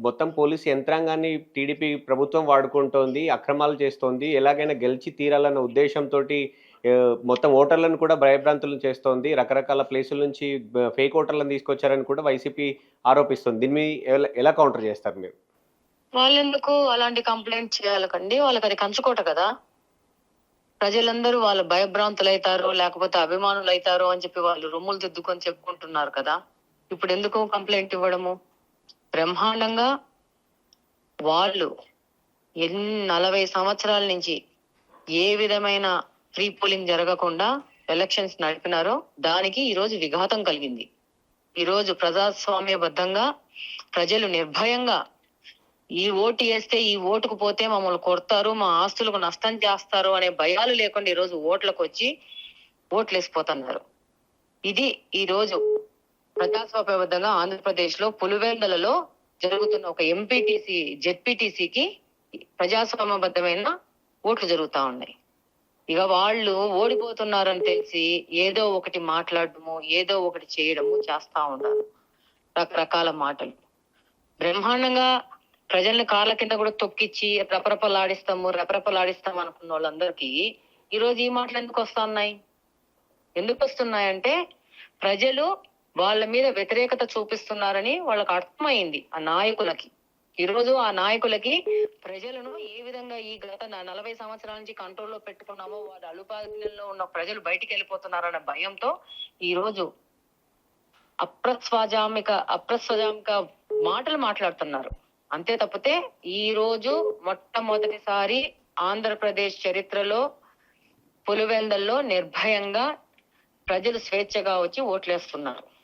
మొత్తం పోలీస్ యంత్రాంగాన్ని టీడీపీ ప్రభుత్వం వాడుకుంటోంది. అక్రమాలు చేస్తోంది. ఎలాగైనా గెలిచి తీరాలన్న ఉద్దేశ్యంతోటి మొత్తం ఓటర్లను కూడా భయభ్రాంతులను చేస్తోంది. రకరకాల ప్లేసుల నుంచి ఫేక్ ఓటర్లను తీసుకొచ్చారని కూడా వైసీపీ ఆరోపిస్తుంది. దీన్ని ఎలా ఎలా కౌంటర్ చేస్తారు మీరు? వాళ్ళెందుకు అలాంటి కంప్లెయింట్ చేయాలకండి? వాళ్ళకది కంచుకోట కదా! ప్రజలందరూ వాళ్ళు భయభ్రాంతులైతారు, లేకపోతే అభిమానులైతారు అని చెప్పి వాళ్ళు రొమ్ములు దిద్దుకొని చెప్పుకుంటున్నారు కదా! ఇప్పుడెందుకు కంప్లెయింట్ ఇవ్వడము? బ్రహ్మాండంగా వాళ్ళు 40 సంవత్సరాల నుంచి ఏ విధమైన ఫ్రీ పోలింగ్ జరగకుండా ఎలక్షన్స్ నడిపినారో దానికి ఈరోజు విఘాతం కలిగింది. ఈరోజు ప్రజాస్వామ్యబద్ధంగా ప్రజలు నిర్భయంగా ఈ ఓటు వేస్తే ఈ ఓటుకు పోతే మమ్మల్ని కొడతారు, మా ఆస్తులకు నష్టం చేస్తారు అనే భయాలు లేకుండా ఈరోజు ఓట్లకు వచ్చి ఓట్లు వేసిపోతున్నారు. ఇది ఈ రోజు ప్రజాస్వామ్యబద్ధంగా ఆంధ్రప్రదేశ్ లో పులివెందులలో జరుగుతున్న ఒక ఎంపీటీసీ జెడ్పీటీసీకి ప్రజాస్వామ్యబద్ధమైన ఓట్లు జరుగుతా ఉన్నాయి. ఇక వాళ్ళు ఓడిపోతున్నారని తెలిసి ఏదో ఒకటి మాట్లాడటము, ఏదో ఒకటి చేయడము చేస్తా ఉన్నారు. రకరకాల మాటలు బ్రహ్మాండంగా ప్రజల్ని కాళ్ళ కింద కూడా తొక్కిచ్చి రెపరెపలాడిస్తాం అనుకున్న వాళ్ళందరికీ ఈరోజు ఈ మాటలు ఎందుకు వస్తున్నాయి? ఎందుకు వస్తున్నాయంటే ప్రజలు వాళ్ళ మీద వ్యతిరేకత చూపిస్తున్నారని వాళ్ళకి అర్థమైంది ఆ నాయకులకి. ఈరోజు ఆ నాయకులకి ప్రజలను ఏ విధంగా ఈ గత 40 సంవత్సరాల నుంచి కంట్రోల్లో పెట్టుకున్నామో వారి అలుపాదనలో ఉన్న ప్రజలు బయటికి వెళ్ళిపోతున్నారన్న భయంతో ఈ రోజు అప్రస్వాజామిక మాటలు మాట్లాడుతున్నారు. అంతే తప్పితే ఈ రోజు మొట్టమొదటిసారి ఆంధ్రప్రదేశ్ చరిత్రలో పులివెందుల్లో నిర్భయంగా ప్రజలు స్వేచ్ఛగా వచ్చి ఓట్లేస్తున్నారు.